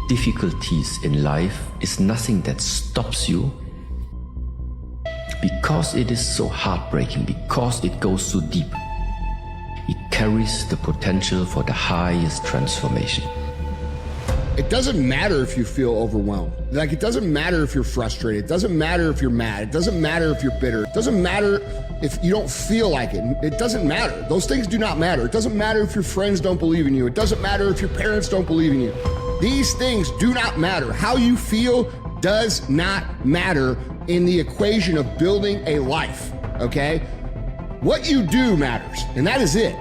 difficulties in life is nothing that stops you, because it is so heartbreaking, because it goes so deep. It carries the potential for the highest transformation. It doesn't matter if you feel overwhelmed. Like, it doesn't matter if you're frustrated. It doesn't matter if you're mad. It doesn't matter if you're bitter. It doesn't matter if you don't feel like it. It doesn't matter. Those things do not matter. It doesn't matter if your friends don't believe in you. It doesn't matter if your parents don't believe in you. These things do not matter. How you feel does not matter in the equation of building a life, okay? What you do matters, and that is it.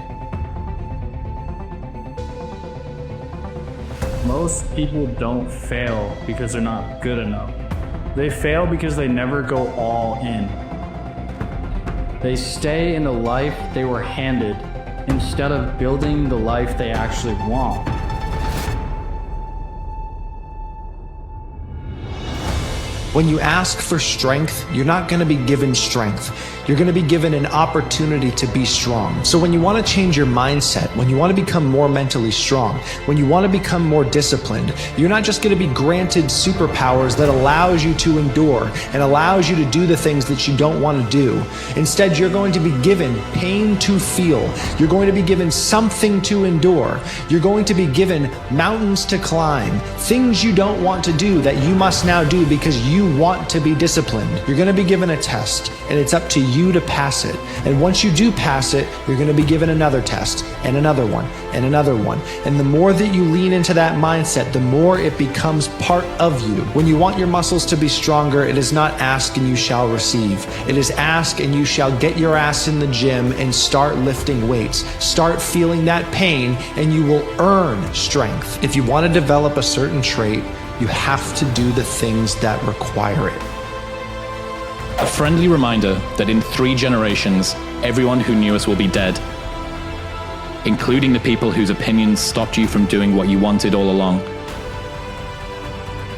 Most people don't fail because they're not good enough. They fail because they never go all in. They stay in the life they were handed instead of building the life they actually want. When you ask for strength, you're not going to be given strength. You're going to be given an opportunity to be strong. So when you want to change your mindset, when you want to become more mentally strong, when you want to become more disciplined, you're not just going to be granted superpowers that allows you to endure and allows you to do the things that you don't want to do. Instead, you're going to be given pain to feel. You're going to be given something to endure. You're going to be given mountains to climb, things you don't want to do that you must now do because you want to be disciplined. You're going to be given a test, and it's up to you to pass it. And once you do pass it, you're going to be given another test, and another one, and another one. And the more that you lean into that mindset, the more it becomes part of you. When you want your muscles to be stronger, it is not ask and you shall receive. It is ask and you shall get your ass in the gym and start lifting weights. Start feeling that pain, and you will earn strength. If you want to develop a certain trait, you have to do the things that require it. A friendly reminder that in 3 generations, everyone who knew us will be dead, including the people whose opinions stopped you from doing what you wanted all along.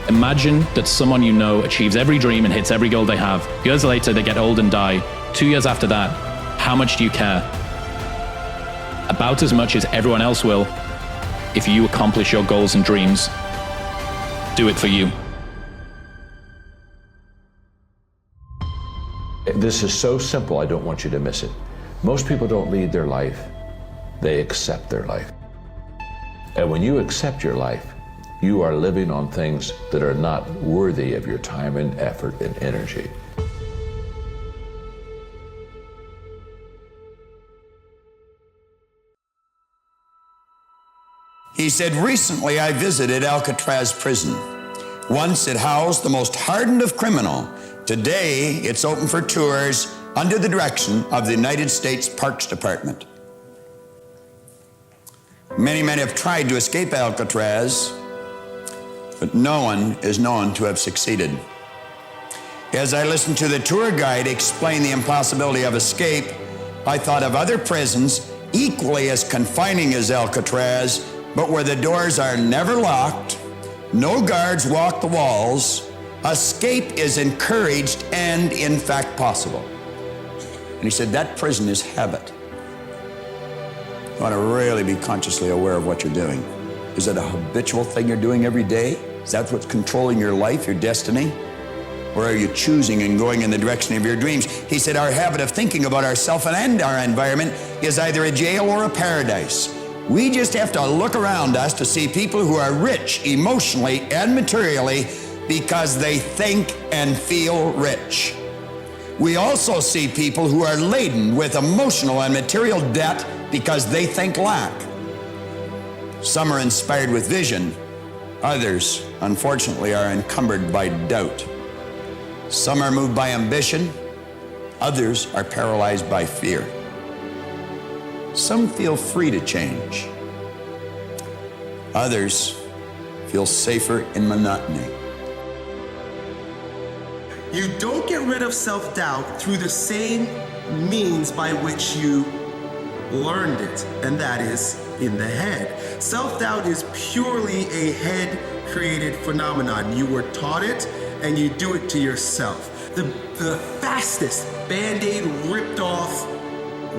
Imagine that someone you know achieves every dream and hits every goal they have. Years later, they get old and die. 2 years after that, how much do you care? About as much as everyone else will if you accomplish your goals and dreams. Do it for you. This is so simple, I don't want you to miss it. Most people don't lead their life, they accept their life. And when you accept your life, you are living on things that are not worthy of your time and effort and energy. He said, recently I visited Alcatraz prison. Once it housed the most hardened of criminals. Today, it's open for tours under the direction of the United States Parks Department. Many men have tried to escape Alcatraz, but no one is known to have succeeded. As I listened to the tour guide explain the impossibility of escape, I thought of other prisons equally as confining as Alcatraz, but where the doors are never locked, no guards walk the walls, escape is encouraged and, in fact, possible. And he said, that prison is habit. You want to really be consciously aware of what you're doing. Is it a habitual thing you're doing every day? Is that what's controlling your life, your destiny? Or are you choosing and going in the direction of your dreams? He said, our habit of thinking about ourselves and our environment is either a jail or a paradise. We just have to look around us to see people who are rich emotionally and materially because they think and feel rich. We also see people who are laden with emotional and material debt because they think lack. Some are inspired with vision. Others, unfortunately, are encumbered by doubt. Some are moved by ambition. Others are paralyzed by fear. Some feel free to change. Others feel safer in monotony. You don't get rid of self-doubt through the same means by which you learned it, and that is in the head. Self-doubt is purely a head-created phenomenon. You were taught it, and you do it to yourself. The fastest Band-Aid ripped off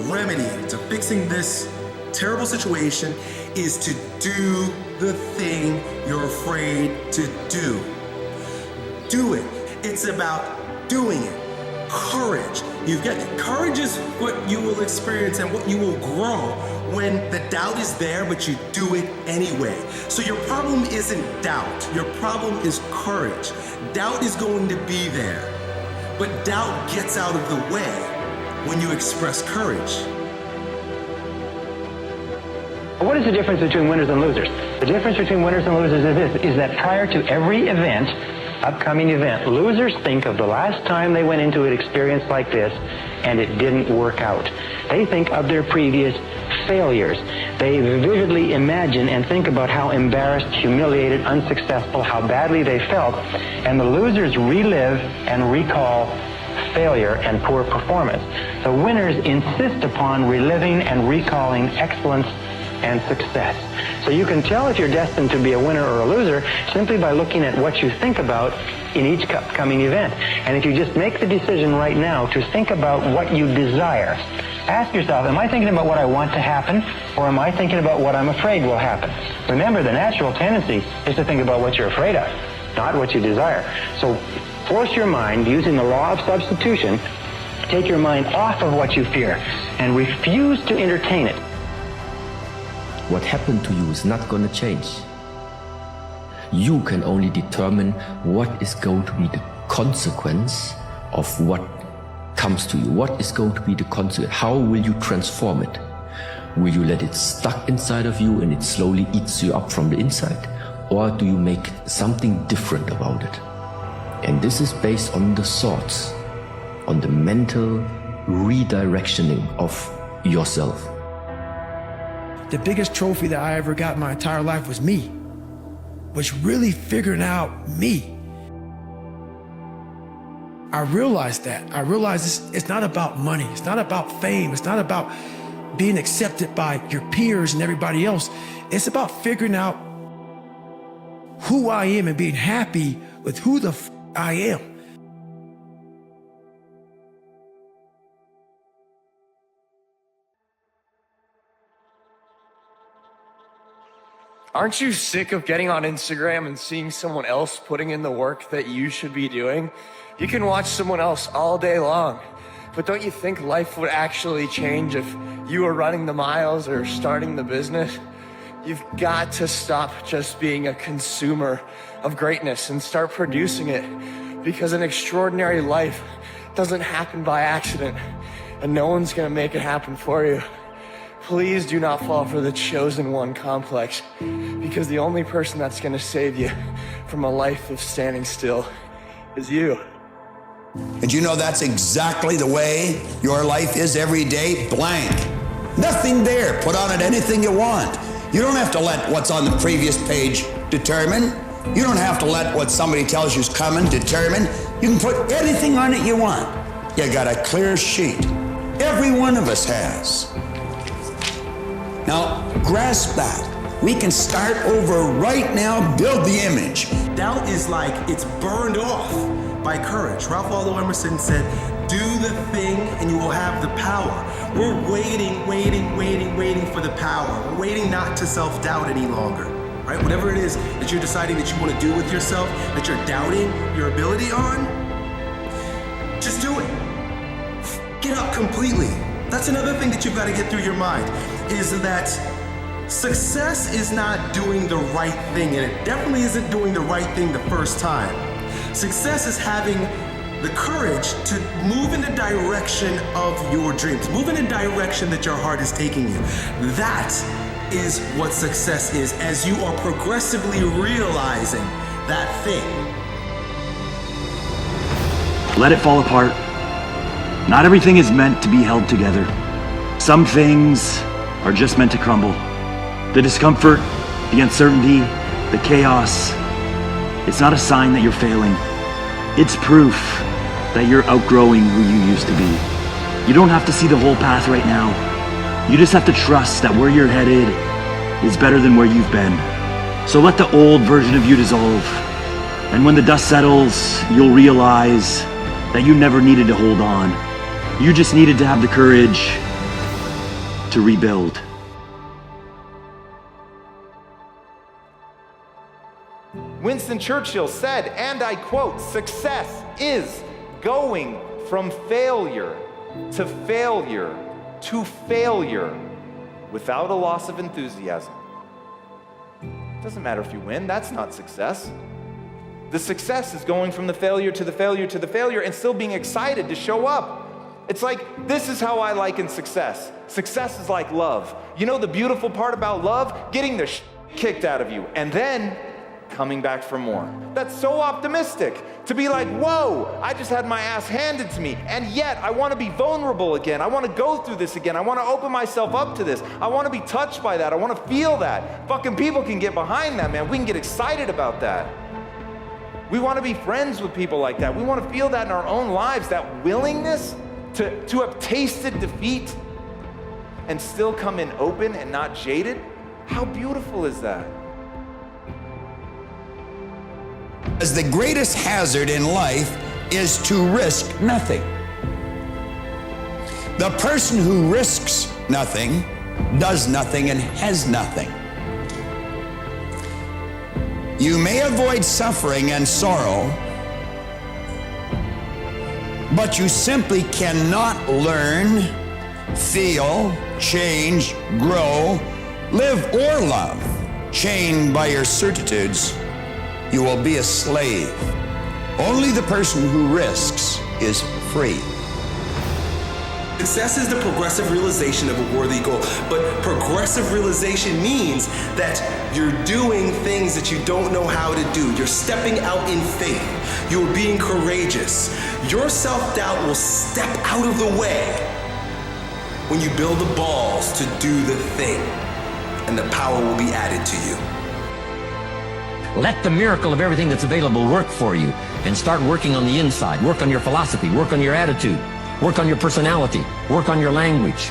remedy to fixing this terrible situation is to do the thing you're afraid to do. Do it. It's about doing it. Courage. Courage is what you will experience and what you will grow when the doubt is there, but you do it anyway. So your problem isn't doubt. Your problem is courage. Doubt is going to be there, but doubt gets out of the way when you express courage. What is the difference between winners and losers? The difference between winners and losers is this, is that prior to every event, upcoming event, losers think of the last time they went into an experience like this and it didn't work out. They think of their previous failures. They vividly imagine and think about how embarrassed, humiliated, unsuccessful, how badly they felt, and the losers relive and recall failure and poor performance. The winners insist upon reliving and recalling excellence and success. So you can tell if you're destined to be a winner or a loser simply by looking at what you think about in each upcoming event. And if you just make the decision right now to think about what you desire, ask yourself, am I thinking about what I want to happen, or am I thinking about what I'm afraid will happen? Remember, the natural tendency is to think about what you're afraid of, not what you desire. So force your mind, using the law of substitution, take your mind off of what you fear and refuse to entertain it. What happened to you is not going to change. You can only determine what is going to be the consequence of what comes to you. What is going to be the consequence? How will you transform it? Will you let it stuck inside of you and it slowly eats you up from the inside? Or do you make something different about it? And this is based on the thoughts, on the mental redirectioning of yourself. The biggest trophy that I ever got in my entire life was me, was really figuring out me. I realized that. I realized it's not about money. It's not about fame. It's not about being accepted by your peers and everybody else. It's about figuring out who I am and being happy with who the I am. Aren't you sick of getting on Instagram and seeing someone else putting in the work that you should be doing? You can watch someone else all day long, but don't you think life would actually change if you were running the miles or starting the business? You've got to stop just being a consumer of greatness and start producing it, because an extraordinary life doesn't happen by accident, and no one's gonna make it happen for you. Please do not fall for the chosen one complex, because the only person that's going to save you from a life of standing still is you. And you know that's exactly the way your life is every day, blank. Nothing there. Put on it anything you want. You don't have to let what's on the previous page determine. You don't have to let what somebody tells you is coming determine. You can put anything on it you want. You got a clear sheet. Every one of us has. Now, grasp that. We can start over right now, build the image. Doubt is like it's burned off by courage. Ralph Waldo Emerson said, do the thing and you will have the power. We're waiting for the power. We're waiting not to self-doubt any longer, right? Whatever it is that you're deciding that you want to do with yourself, that you're doubting your ability on, just do it. Get up completely. That's another thing that you've got to get through your mind, is that success is not doing the right thing, and it definitely isn't doing the right thing the first time. Success is having the courage to move in the direction of your dreams, move in the direction that your heart is taking you. That is what success is, as you are progressively realizing that thing. Let it fall apart. Not everything is meant to be held together. Some things are just meant to crumble. The discomfort, the uncertainty, the chaos, it's not a sign that you're failing. It's proof that you're outgrowing who you used to be. You don't have to see the whole path right now. You just have to trust that where you're headed is better than where you've been. So let the old version of you dissolve. And when the dust settles, you'll realize that you never needed to hold on. You just needed to have the courage to rebuild. Winston Churchill said, and I quote, "Success is going from failure to failure to failure without a loss of enthusiasm." It doesn't matter if you win, that's not success. The success is going from the failure to the failure to the failure and still being excited to show up. It's like, this is how I liken success. Success is like love. You know the beautiful part about love? Getting the kicked out of you and then coming back for more. That's so optimistic to be like, whoa, I just had my ass handed to me, and yet I want to be vulnerable again. I want to go through this again. I want to open myself up to this. I want to be touched by that. I want to feel that. Fucking people can get behind that, man. We can get excited about that. We want to be friends with people like that. We want to feel that in our own lives, that willingness to have tasted defeat and still come in open and not jaded. How beautiful is that? As the greatest hazard in life is to risk nothing. The person who risks nothing, does nothing, and has nothing. You may avoid suffering and sorrow, but you simply cannot learn, feel, change, grow, live, or love. Chained by your certitudes, you will be a slave. Only the person who risks is free. Success is the progressive realization of a worthy goal, but progressive realization means that you're doing things that you don't know how to do. You're stepping out in faith. You're being courageous. Your self-doubt will step out of the way when you build the balls to do the thing, and the power will be added to you. Let the miracle of everything that's available work for you, and start working on the inside. Work on your philosophy, work on your attitude, work on your personality, work on your language,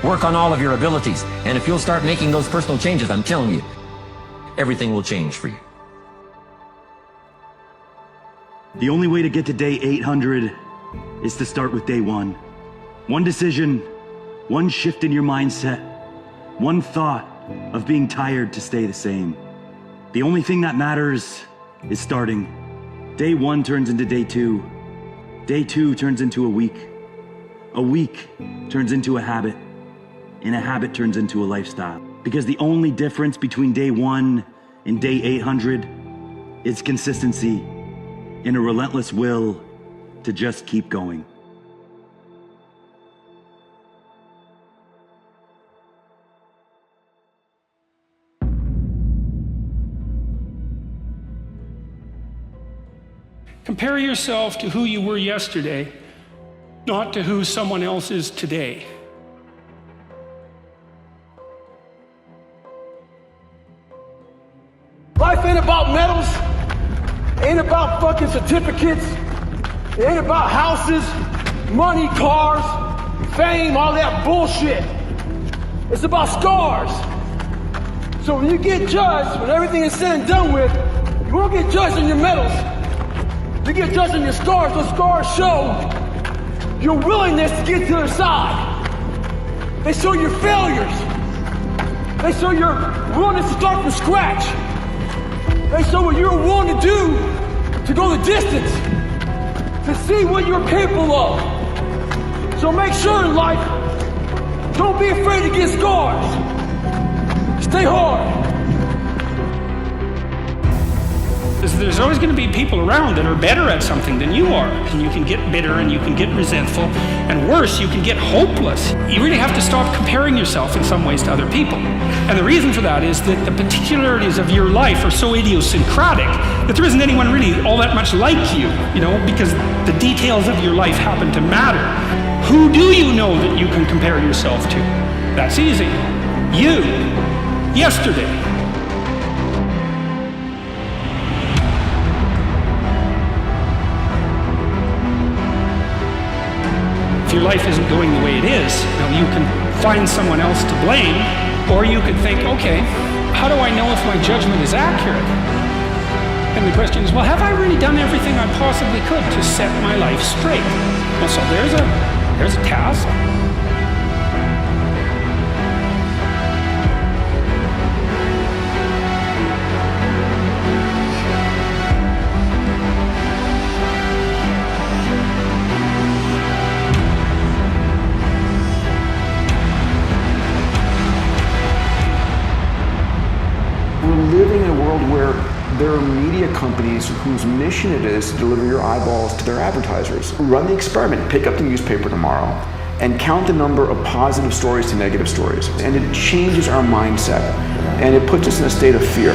work on all of your abilities. And if you'll start making those personal changes, I'm telling you, everything will change for you. The only way to get to day 800 is to start with day 1. One decision, one shift in your mindset, one thought of being tired to stay the same. The only thing that matters is starting. Day 1 turns into day 2. Day 2 turns into a week. A week turns into a habit. And a habit turns into a lifestyle. Because the only difference between day 1 and day 800 is consistency and a relentless will to just keep going. Compare yourself to who you were yesterday, not to who someone else is today. Life ain't about medals, ain't about fucking certificates, it ain't about houses, money, cars, fame, all that bullshit. It's about scars. So when you get judged, when everything is said and done with, you won't get judged on your medals. You get judged on your scars. Those scars show your willingness to get to the other side. They show your failures. They show your willingness to start from scratch. They show what you're willing to do to go the distance, to see what you're capable of. So make sure in life, don't be afraid to get scars. Stay hard. There's always going to be people around that are better at something than you are. And you can get bitter and you can get resentful. And worse, you can get hopeless. You really have to stop comparing yourself in some ways to other people. And the reason for that is that the particularities of your life are so idiosyncratic that there isn't anyone really all that much like you, because the details of your life happen to matter. Who do you know that you can compare yourself to? That's easy. You. Yesterday. Your life isn't going the way it is, you can find someone else to blame, or you could think, okay, how do I know if my judgment is accurate? And the question is, well, have I really done everything I possibly could to set my life straight? Well, so there's a task. There are media companies whose mission it is to deliver your eyeballs to their advertisers. Run the experiment. Pick up the newspaper tomorrow and count the number of positive stories to negative stories. And it changes our mindset. And it puts us in a state of fear.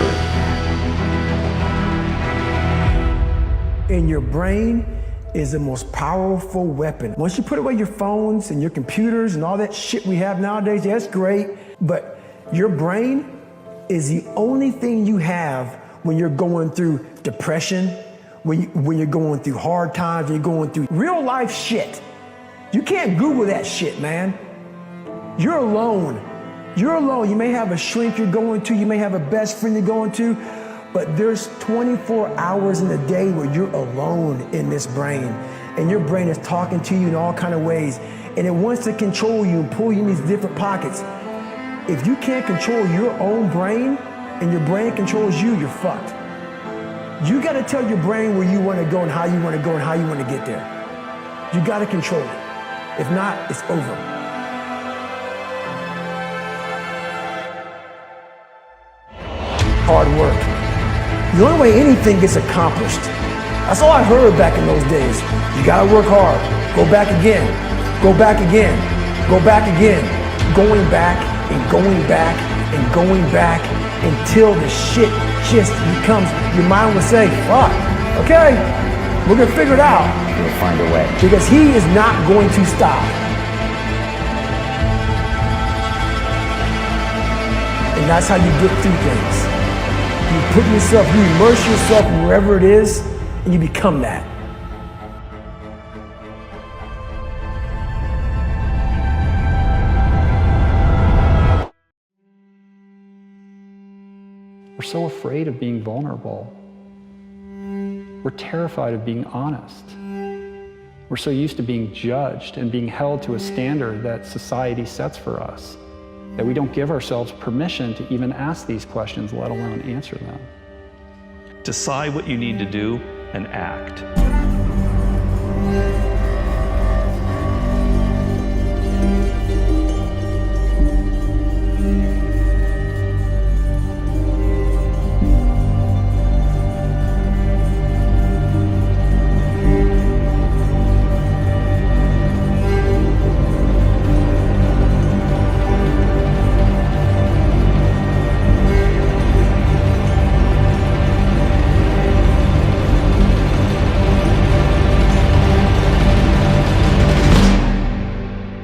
And your brain is the most powerful weapon. Once you put away your phones and your computers and all that shit we have nowadays, yeah, that's great, but your brain is the only thing you have when you're going through depression, when you're going through hard times, when you're going through real life shit. You can't Google that shit, man. You're alone. You're alone. You may have a shrink you're going to, you may have a best friend you're going to, but there's 24 hours in a day where you're alone in this brain, and your brain is talking to you in all kind of ways, and it wants to control you and pull you in these different pockets. If you can't control your own brain, and your brain controls you, you're fucked. You gotta tell your brain where you wanna go and how you wanna go and how you wanna get there. You gotta control it. If not, it's over. Hard work. The only way anything gets accomplished. That's all I heard back in those days. You gotta work hard. Go back again. Go back again. Go back again. Going back and going back and going back until the shit just becomes, your mind will say, fuck, okay, we're gonna figure it out. We'll find a way. Because he is not going to stop. And that's how you get through things. You put yourself, you immerse yourself in wherever it is, and you become that. We're so afraid of being vulnerable. We're terrified of being honest. We're so used to being judged and being held to a standard that society sets for us that we don't give ourselves permission to even ask these questions, let alone answer them. Decide what you need to do and act.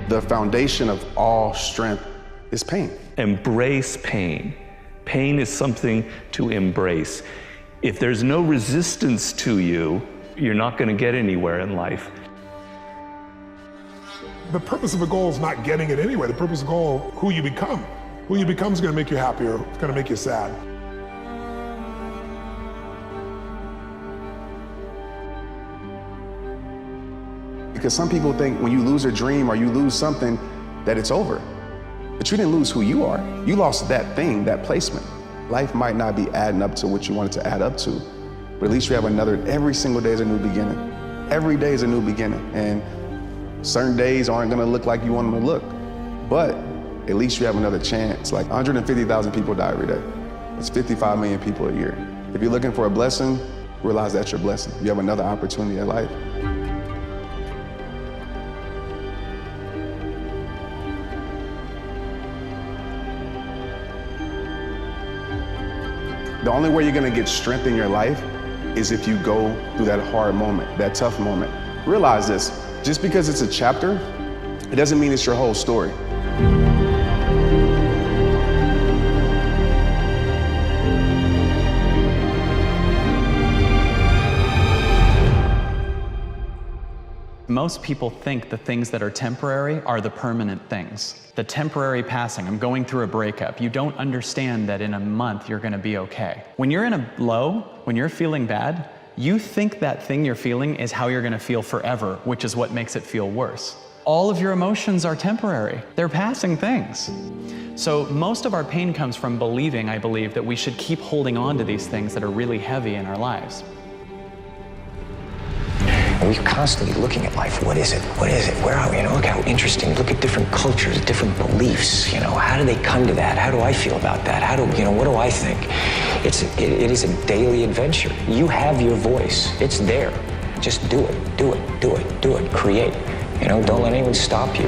The foundation of all strength is pain. Embrace pain. Pain is something to embrace. If there's no resistance to you, you're not going to get anywhere in life. The purpose of a goal is not getting it anyway. The purpose of a goal, who you become. Who you become is going to make you happy or it's going to make you sad. Because some people think when you lose a dream or you lose something, that it's over. But you didn't lose who you are. You lost that thing, that placement. Life might not be adding up to what you want it to add up to, but at least you have another, every single day is a new beginning. Every day is a new beginning. And certain days aren't gonna look like you want them to look, but at least you have another chance. Like 150,000 people die every day. That's 55 million people a year. If you're looking for a blessing, realize that's your blessing. You have another opportunity at life. The only way you're gonna get strength in your life is if you go through that hard moment, that tough moment. Realize this, just because it's a chapter, it doesn't mean it's your whole story. Most people think the things that are temporary are the permanent things. The temporary passing, I'm going through a breakup. You don't understand that in a month you're gonna be okay. When you're in a low, when you're feeling bad, you think that thing you're feeling is how you're gonna feel forever, which is what makes it feel worse. All of your emotions are temporary. They're passing things. So most of our pain comes from believing, I believe, that we should keep holding on to these things that are really heavy in our lives. And we're constantly looking at life. What is it? What is it? Where are we? Look how interesting. Look at different cultures, different beliefs. How do they come to that? How do I feel about that? What do I think? It is a daily adventure. You have your voice. It's there. Just do it, do it, do it, do it. Create. Don't let anyone stop you.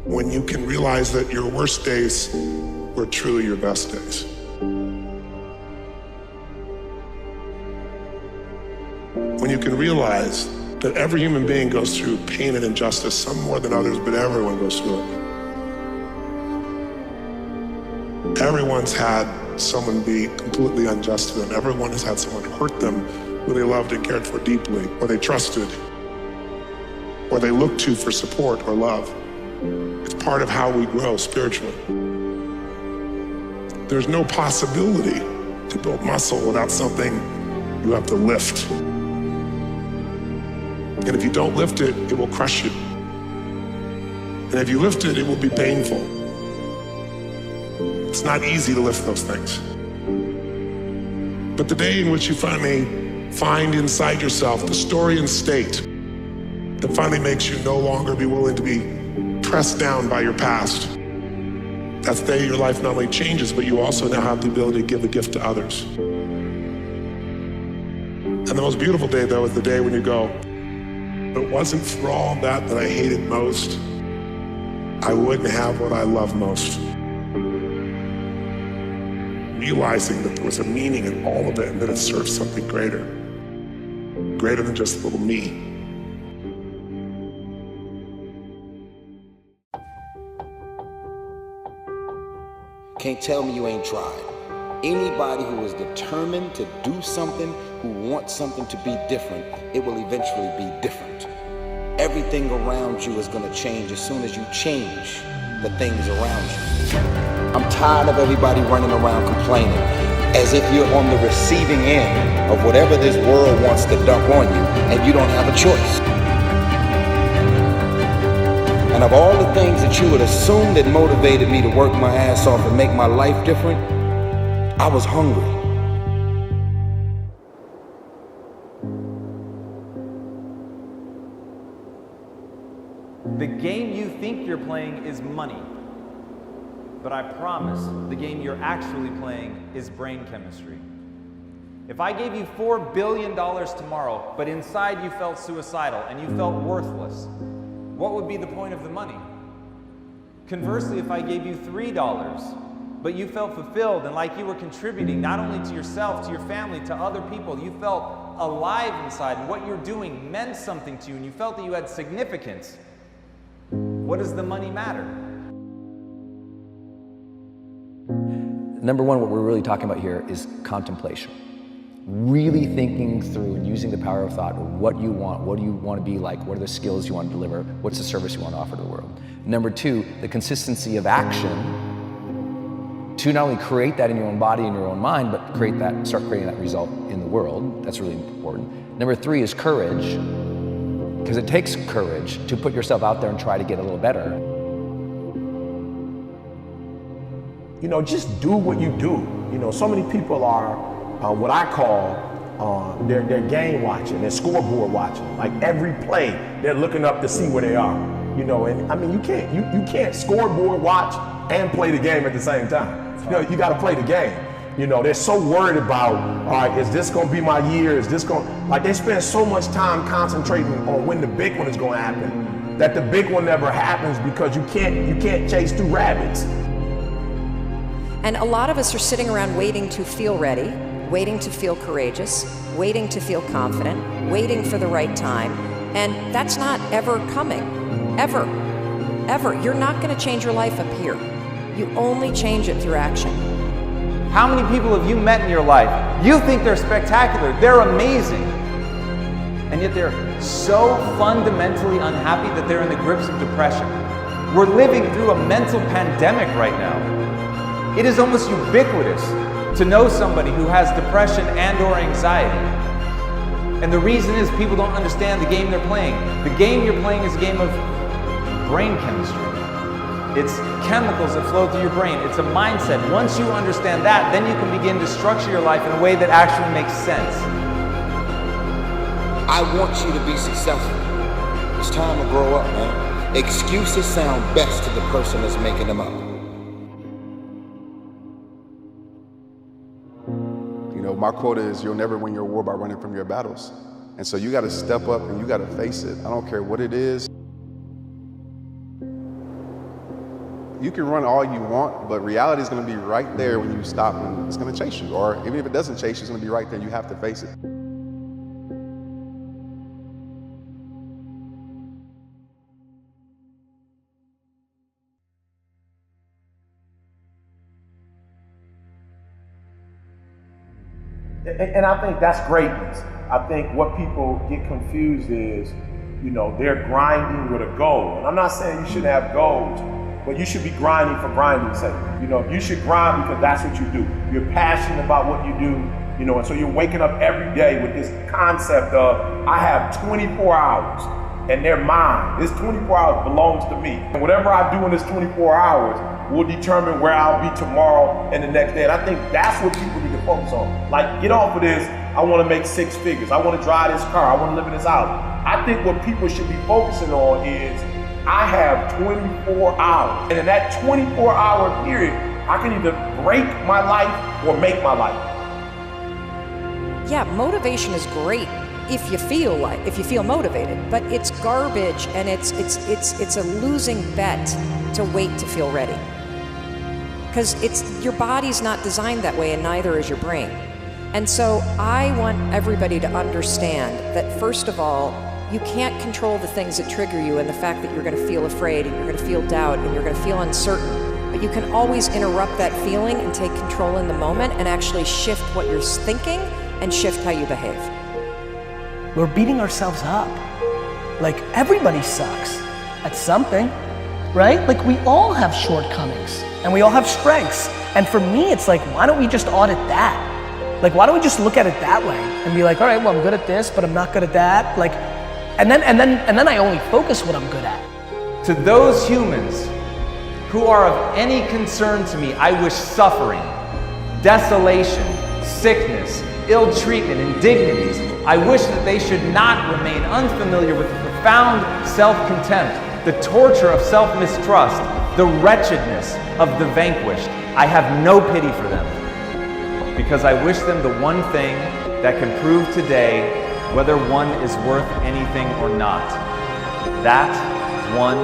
When you can realize that your worst days were truly your best days. When you can realize that every human being goes through pain and injustice, some more than others, but everyone goes through it. Everyone's had someone be completely unjust to them. Everyone has had someone hurt them who they loved and cared for deeply, or they trusted, or they looked to for support or love. It's part of how we grow spiritually. There's no possibility to build muscle without something you have to lift. And if you don't lift it, it will crush you. And if you lift it, it will be painful. It's not easy to lift those things. But the day in which you finally find inside yourself the story and state that finally makes you no longer be willing to be pressed down by your past, that's the day your life not only changes, but you also now have the ability to give a gift to others. And the most beautiful day, though, is the day when you go, if it wasn't for all that I hated most, I wouldn't have what I love most. Realizing that there was a meaning in all of it and that it served something greater than just little me. Can't tell me you ain't tried. Anybody who is determined to do something, who wants something to be different, it will eventually be different. Everything around you is going to change as soon as you change the things around you. I'm tired of everybody running around complaining as if you're on the receiving end of whatever this world wants to dump on you and you don't have a choice. And of all the things that you would assume that motivated me to work my ass off and make my life different, I was hungry. The game you think you're playing is money. But I promise, the game you're actually playing is brain chemistry. If I gave you $4 billion tomorrow, but inside you felt suicidal and you felt worthless, what would be the point of the money? Conversely, if I gave you $3, but you felt fulfilled and like you were contributing not only to yourself, to your family, to other people, you felt alive inside and what you're doing meant something to you and you felt that you had significance, what does the money matter? Number one, what we're really talking about here is contemplation. Really thinking through and using the power of thought, what you want, what do you want to be like, what are the skills you want to deliver, what's the service you want to offer to the world. Number two, the consistency of action to not only create that in your own body and your own mind, but start creating that result in the world. That's really important. Number three is courage, because it takes courage to put yourself out there and try to get a little better. Just do what you do. So many people are what I call they're game watching, they're scoreboard watching. Like every play, they're looking up to see where they are. And I mean, you can't scoreboard watch and play the game at the same time. You got to play the game. They're so worried about, all right, is this going to be my year? Is this going? Like they spend so much time concentrating on when the big one is going to happen, that the big one never happens because you can't chase two rabbits. And a lot of us are sitting around waiting to feel ready, waiting to feel courageous, waiting to feel confident, waiting for the right time. And that's not ever coming, ever, ever. You're not going to change your life up here. You only change it through action. How many people have you met in your life? You think they're spectacular, they're amazing, and yet they're so fundamentally unhappy that they're in the grips of depression. We're living through a mental pandemic right now. It is almost ubiquitous to know somebody who has depression and or anxiety. And the reason is people don't understand the game they're playing. The game you're playing is a game of brain chemistry. It's chemicals that flow through your brain. It's a mindset. Once you understand that, then you can begin to structure your life in a way that actually makes sense. I want you to be successful. It's time to grow up, man. Excuses sound best to the person that's making them up. My quote is, you'll never win your war by running from your battles. And so you got to step up and you got to face it. I don't care what it is. You can run all you want, but reality is going to be right there when you stop, and it's going to chase you. Or even if it doesn't chase you, it's going to be right there. You have to face it. And I think that's greatness. I think what people get confused is, they're grinding with a goal. And I'm not saying you shouldn't have goals, but you should be grinding for grinding's sake. You should grind because that's what you do. You're passionate about what you do, and so you're waking up every day with this concept of, I have 24 hours and they're mine. This 24 hours belongs to me. And whatever I do in this 24 hours will determine where I'll be tomorrow and the next day. And I think that's what people need to focus on. Like, get off of this, I want to make 6 figures. I want to drive this car. I want to live in this house. I think what people should be focusing on is, I have 24 hours. And in that 24-hour period, I can either break my life or make my life. Yeah, motivation is great if you feel motivated, but it's garbage, and it's a losing bet to wait to feel ready. Because your body's not designed that way, and neither is your brain. And so I want everybody to understand that, first of all, you can't control the things that trigger you, and the fact that you're going to feel afraid and you're going to feel doubt and you're going to feel uncertain. But you can always interrupt that feeling and take control in the moment and actually shift what you're thinking and shift how you behave. We're beating ourselves up. Like, everybody sucks at something, right? Like, we all have shortcomings and we all have strengths. And for me, it's like, why don't we just audit that? Like, why don't we just look at it that way and be like, all right, well, I'm good at this, but I'm not good at that. Like, and then I only focus what I'm good at. To those humans who are of any concern to me, I wish suffering, desolation, sickness, ill treatment, indignities. I wish that they should not remain unfamiliar with the profound self-contempt, the torture of self-mistrust, the wretchedness of the vanquished. I have no pity for them, because I wish them the one thing that can prove today whether one is worth anything or not. That one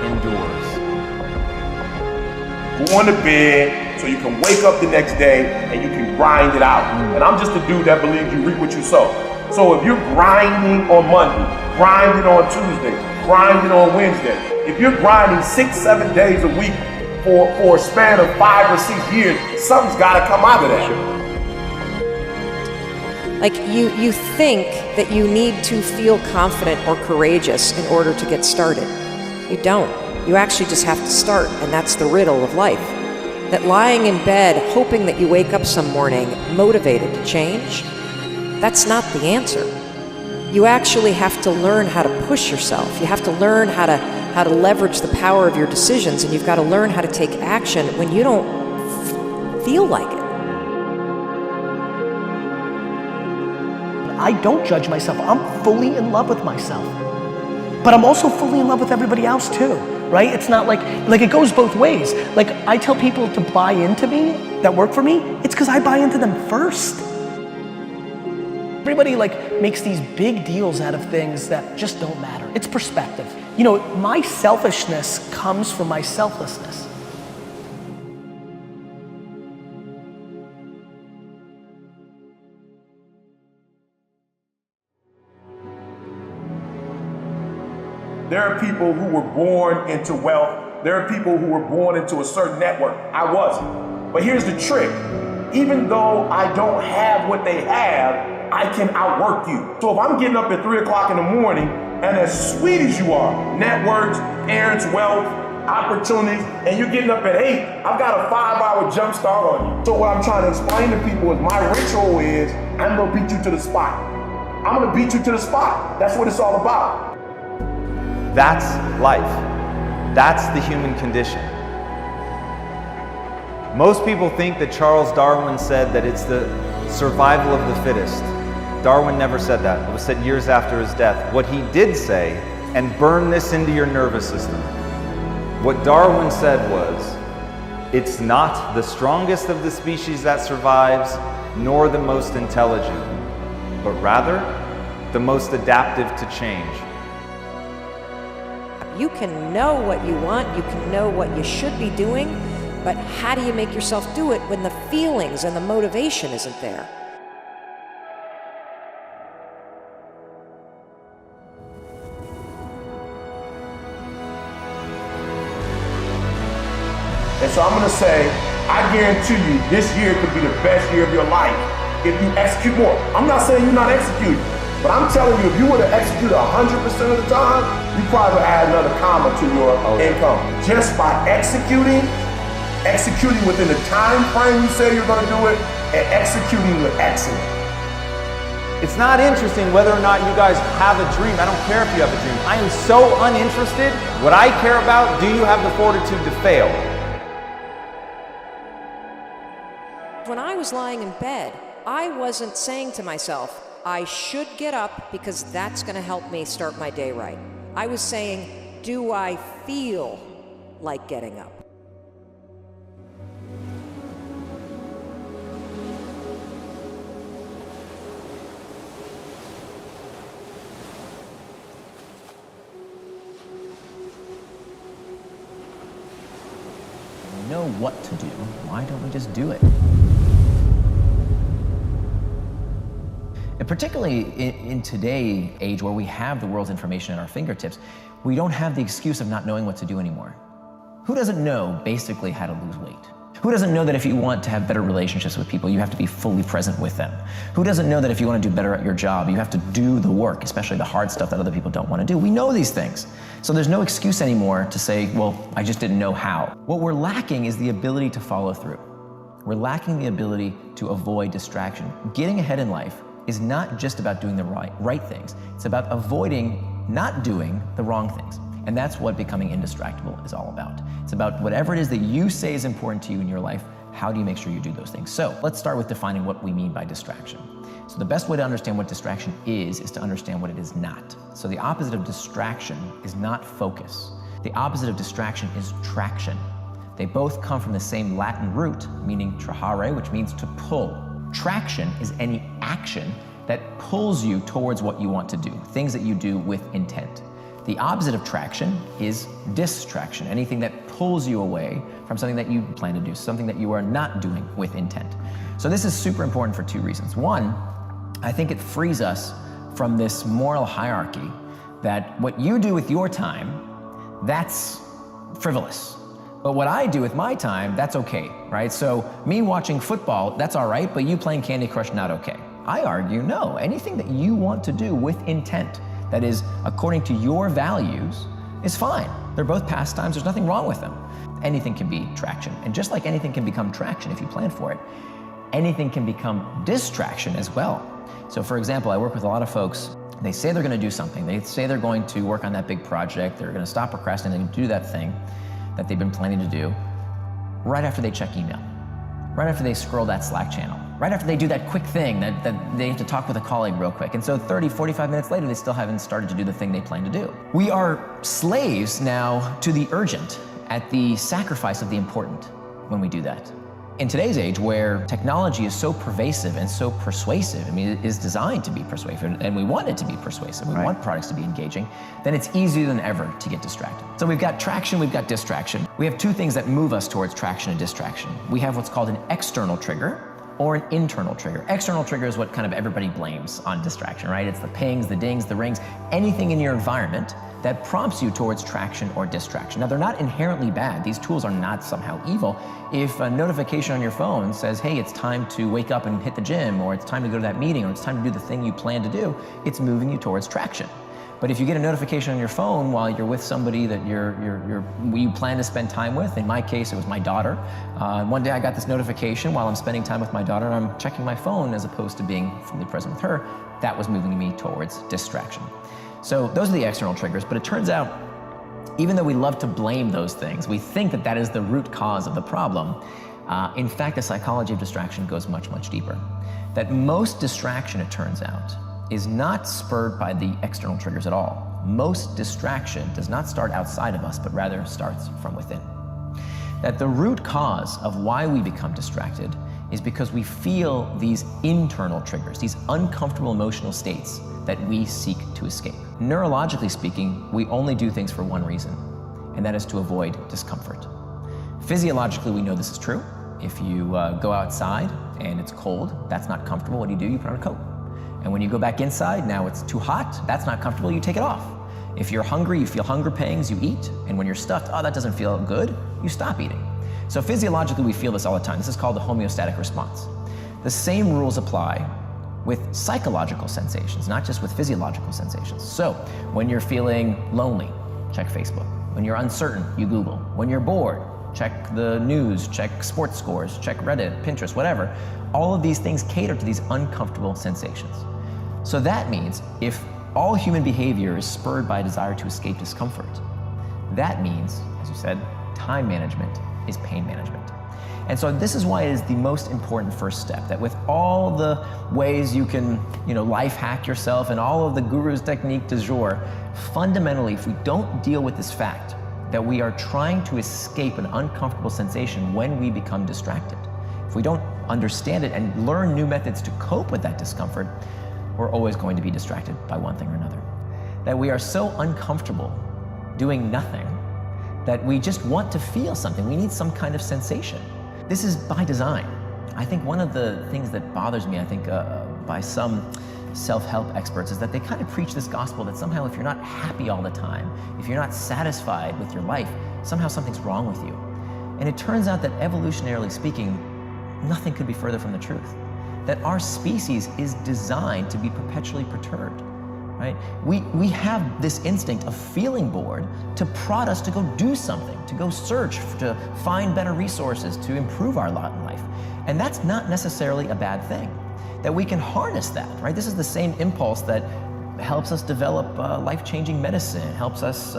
endures. Go on to bed so you can wake up the next day and you can grind it out. And I'm just a dude that believes you reap what you sow. So if you're grinding on Monday, grinding on Tuesday, grinding on Wednesday, if you're grinding 6-7 days a week for a span of 5 or 6 years, something's gotta come out of that. Like, you think that you need to feel confident or courageous in order to get started. You don't. You actually just have to start, and that's the riddle of life. That lying in bed, hoping that you wake up some morning motivated to change, that's not the answer. You actually have to learn how to push yourself. You have to learn how to leverage the power of your decisions, and you've got to learn how to take action when you don't feel like it. I don't judge myself. I'm fully in love with myself. But I'm also fully in love with everybody else too, right? It's not like it goes both ways. Like, I tell people to buy into me, that work for me, it's because I buy into them first. Everybody makes these big deals out of things that just don't matter. It's perspective. My selfishness comes from my selflessness. There are people who were born into wealth there are people who were born into a certain network. I wasn't. But here's the trick. Even though I don't have what they have, I can outwork you. So if I'm getting up at 3 o'clock in the morning, and as sweet as you are, networks, parents, wealth, opportunities, and you're getting up at 8, I've got a 5-hour jump start on you. So what I'm trying to explain to people is my ritual is, I'm gonna beat you to the spot. I'm gonna beat you to the spot. That's what it's all about. That's life. That's the human condition. Most people think that Charles Darwin said that it's the survival of the fittest. Darwin never said that. It was said years after his death. What he did say, and burn this into your nervous system, what Darwin said was, it's not the strongest of the species that survives, nor the most intelligent, but rather the most adaptive to change. You can know what you want, you can know what you should be doing, but how do you make yourself do it when the feelings and the motivation isn't there? And so I'm gonna say, I guarantee you, this year could be the best year of your life if you execute more. I'm not saying you're not executing, but I'm telling you, if you were to execute 100% of the time, you probably would add another comma to your income. Just by executing within the time frame you say you're gonna do it, and executing with excellence. It's not interesting whether or not you guys have a dream. I don't care if you have a dream. I am so uninterested. What I care about, do you have the fortitude to fail? When I was lying in bed, I wasn't saying to myself, I should get up because that's going to help me start my day right. I was saying, do I feel like getting up? We know what to do. Why don't we just do it? And particularly in today's age where we have the world's information at our fingertips, we don't have the excuse of not knowing what to do anymore. Who doesn't know basically how to lose weight? Who doesn't know that if you want to have better relationships with people, you have to be fully present with them? Who doesn't know that if you want to do better at your job, you have to do the work, especially the hard stuff that other people don't want to do? We know these things. So there's no excuse anymore to say, well, I just didn't know how. What we're lacking is the ability to follow through. We're lacking the ability to avoid distraction. Getting ahead in life is not just about doing the right things. It's about avoiding not doing the wrong things. And that's what becoming indistractable is all about. It's about whatever it is that you say is important to you in your life, how do you make sure you do those things? So let's start with defining what we mean by distraction. So the best way to understand what distraction is to understand what it is not. So the opposite of distraction is not focus. The opposite of distraction is traction. They both come from the same Latin root, meaning trahare, which means to pull. Traction is any action that pulls you towards what you want to do, things that you do with intent. The opposite of traction is distraction, anything that pulls you away from something that you plan to do, something that you are not doing with intent. So this is super important for two reasons. One, I think it frees us from this moral hierarchy that what you do with your time, that's frivolous. But what I do with my time, that's okay, right? So me watching football, that's all right, but you playing Candy Crush, not okay. I argue, no, anything that you want to do with intent, that is according to your values, is fine. They're both pastimes, there's nothing wrong with them. Anything can be traction. And just like anything can become traction if you plan for it, anything can become distraction as well. So for example, I work with a lot of folks, they say they're gonna do something. They say they're going to work on that big project, they're gonna stop procrastinating and do that thing that they've been planning to do right after they check email, right after they scroll that Slack channel, right after they do that quick thing that they have to talk with a colleague real quick. And so 30, 45 minutes later, they still haven't started to do the thing they plan to do. We are slaves now to the urgent at the sacrifice of the important when we do that. In today's age where technology is so pervasive and so persuasive, I mean, it is designed to be persuasive and we want it to be persuasive, we want products to be engaging, then it's easier than ever to get distracted. So we've got traction, we've got distraction. We have two things that move us towards traction and distraction. We have what's called an external trigger or an internal trigger. External trigger is what kind of everybody blames on distraction, right? It's the pings, the dings, the rings, anything in your environment that prompts you towards traction or distraction. Now, they're not inherently bad. These tools are not somehow evil. If a notification on your phone says, hey, it's time to wake up and hit the gym, or it's time to go to that meeting, or it's time to do the thing you plan to do, it's moving you towards traction. But if you get a notification on your phone while you're with somebody that you plan to spend time with, in my case, it was my daughter. One day I got this notification while I'm spending time with my daughter, and I'm checking my phone as opposed to being fully present with her. That was moving me towards distraction. So those are the external triggers, but it turns out, even though we love to blame those things, we think that that is the root cause of the problem. In fact, the psychology of distraction goes much, much deeper. That most distraction, it turns out, is not spurred by the external triggers at all. Most distraction does not start outside of us, but rather starts from within. That the root cause of why we become distracted is because we feel these internal triggers, these uncomfortable emotional states that we seek to escape. Neurologically speaking, we only do things for one reason, and that is to avoid discomfort. Physiologically, we know this is true. If you go outside and it's cold, that's not comfortable, what do? You put on a coat. And when you go back inside, now it's too hot, that's not comfortable, you take it off. If you're hungry, you feel hunger pangs, you eat. And when you're stuffed, oh, that doesn't feel good, you stop eating. So physiologically, we feel this all the time. This is called the homeostatic response. The same rules apply with psychological sensations, not just with physiological sensations. So when you're feeling lonely, check Facebook. When you're uncertain, you Google. When you're bored, check the news, check sports scores, check Reddit, Pinterest, whatever. All of these things cater to these uncomfortable sensations. So that means if all human behavior is spurred by a desire to escape discomfort, that means, as you said, time management is pain management. And so this is why it is the most important first step, that with all the ways you can, life hack yourself and all of the guru's technique du jour, fundamentally, if we don't deal with this fact that we are trying to escape an uncomfortable sensation when we become distracted, if we don't understand it and learn new methods to cope with that discomfort, we're always going to be distracted by one thing or another. That we are so uncomfortable doing nothing that we just want to feel something. We need some kind of sensation. This is by design. I think one of the things that bothers me, by some self-help experts, is that they kind of preach this gospel that somehow if you're not happy all the time, if you're not satisfied with your life, somehow something's wrong with you. And it turns out that evolutionarily speaking, nothing could be further from the truth. That our species is designed to be perpetually perturbed, right? We have this instinct of feeling bored to prod us to go do something, to go search, to find better resources, to improve our lot in life. And that's not necessarily a bad thing. That we can harness that, right? This is the same impulse that helps us develop life-changing medicine, helps us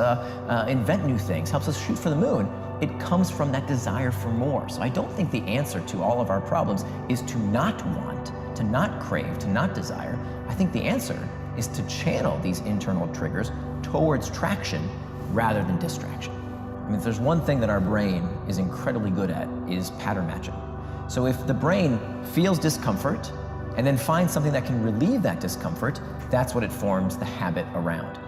invent new things, helps us shoot for the moon. It comes from that desire for more. So I don't think the answer to all of our problems is to not want, to not crave, to not desire. I think the answer is to channel these internal triggers towards traction rather than distraction. I mean, if there's one thing that our brain is incredibly good at, is pattern matching. So if the brain feels discomfort and then finds something that can relieve that discomfort, that's what it forms the habit around.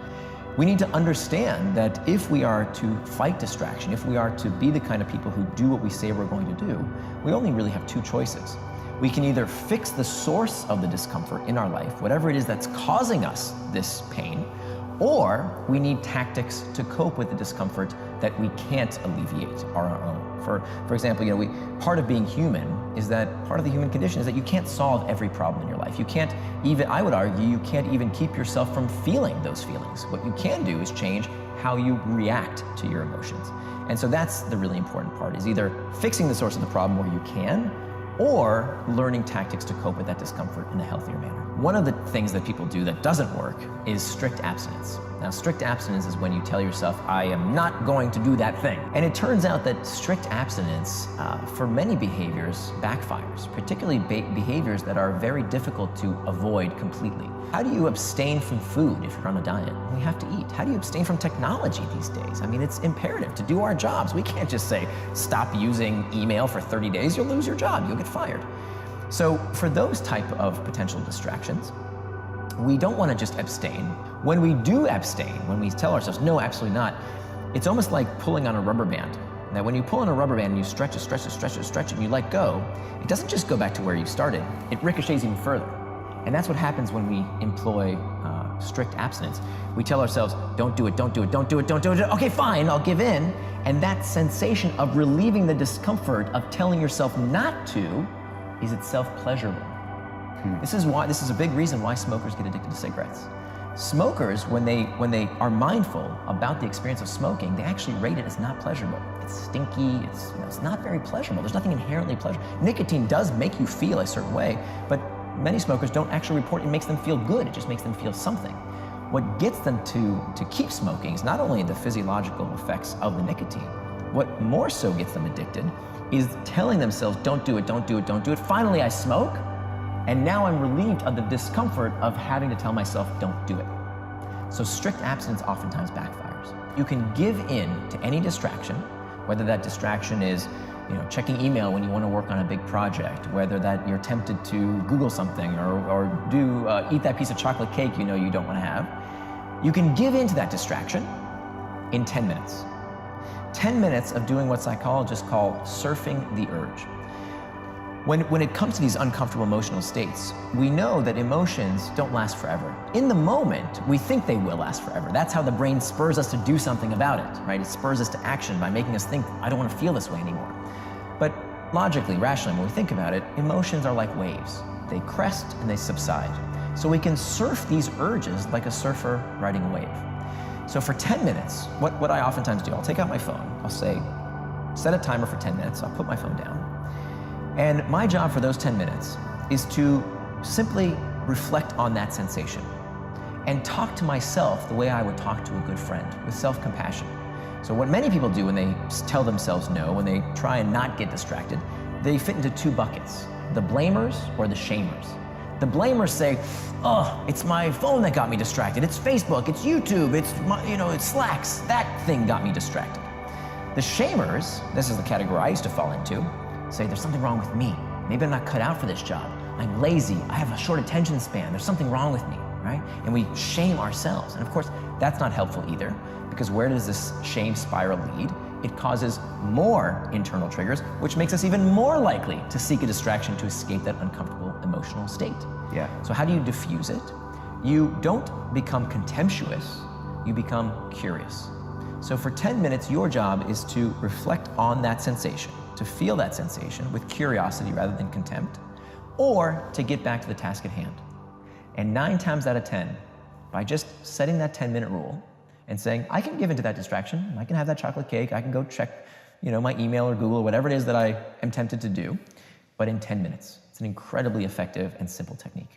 We need to understand that if we are to fight distraction, if we are to be the kind of people who do what we say we're going to do, we only really have two choices. We can either fix the source of the discomfort in our life, whatever it is that's causing us this pain, or we need tactics to cope with the discomfort that we can't alleviate on our own. For example, part of being human is that part of the human condition is that you can't solve every problem in your life. You can't even, I would argue, you can't even keep yourself from feeling those feelings. What you can do is change how you react to your emotions. And so that's the really important part, is either fixing the source of the problem where you can, or learning tactics to cope with that discomfort in a healthier manner. One of the things that people do that doesn't work is strict abstinence. Now, strict abstinence is when you tell yourself, I am not going to do that thing. And it turns out that strict abstinence, for many behaviors, backfires, particularly behaviors that are very difficult to avoid completely. How do you abstain from food if you're on a diet? We have to eat. How do you abstain from technology these days? I mean, it's imperative to do our jobs. We can't just say, stop using email for 30 days, you'll lose your job, you'll get fired. So for those type of potential distractions, we don't want to just abstain. When we do abstain, when we tell ourselves, no, absolutely not, it's almost like pulling on a rubber band. Now, when you pull on a rubber band and you stretch it, and you let go, it doesn't just go back to where you started, it ricochets even further. And that's what happens when we employ strict abstinence. We tell ourselves, don't do it, don't do it, don't do it, don't do it. Okay, fine, I'll give in. And that sensation of relieving the discomfort of telling yourself not to is itself pleasurable. This is a big reason why smokers get addicted to cigarettes. Smokers, when they are mindful about the experience of smoking, they actually rate it as not pleasurable. It's stinky, it's not very pleasurable. There's nothing inherently pleasurable. Nicotine does make you feel a certain way, but many smokers don't actually report it makes them feel good, it just makes them feel something. What gets them to keep smoking is not only the physiological effects of the nicotine, what more so gets them addicted is telling themselves, don't do it, don't do it, don't do it. Finally, I smoke, and now I'm relieved of the discomfort of having to tell myself, don't do it. So strict abstinence oftentimes backfires. You can give in to any distraction, whether that distraction is checking email when you want to work on a big project, whether that you're tempted to Google something or eat that piece of chocolate cake you know you don't want to have. You can give in to that distraction in 10 minutes. 10 minutes of doing what psychologists call surfing the urge. When it comes to these uncomfortable emotional states, we know that emotions don't last forever. In the moment, we think they will last forever. That's how the brain spurs us to do something about it, right? It spurs us to action by making us think, I don't want to feel this way anymore. But logically, rationally, when we think about it, emotions are like waves. They crest and they subside. So we can surf these urges like a surfer riding a wave. So for 10 minutes, what I oftentimes do, I'll take out my phone, I'll say, set a timer for 10 minutes, I'll put my phone down. And my job for those 10 minutes is to simply reflect on that sensation and talk to myself the way I would talk to a good friend, with self-compassion. So what many people do when they tell themselves no, when they try and not get distracted, they fit into two buckets, the blamers or the shamers. The blamers say, oh, it's my phone that got me distracted, it's Facebook, it's YouTube, it's Slacks, that thing got me distracted. The shamers, this is the category I used to fall into, say there's something wrong with me. Maybe I'm not cut out for this job. I'm lazy, I have a short attention span, there's something wrong with me, right? And we shame ourselves. And of course, that's not helpful either, because where does this shame spiral lead? It causes more internal triggers, which makes us even more likely to seek a distraction to escape that uncomfortable emotional state. Yeah. So how do you diffuse it? You don't become contemptuous, you become curious. So for 10 minutes, your job is to reflect on that sensation, to feel that sensation with curiosity rather than contempt, or to get back to the task at hand. And 9 times out of 10, by just setting that 10-minute rule and saying, I can give into that distraction, I can have that chocolate cake, I can go check my email or Google or whatever it is that I am tempted to do, but in 10 minutes. It's an incredibly effective and simple technique.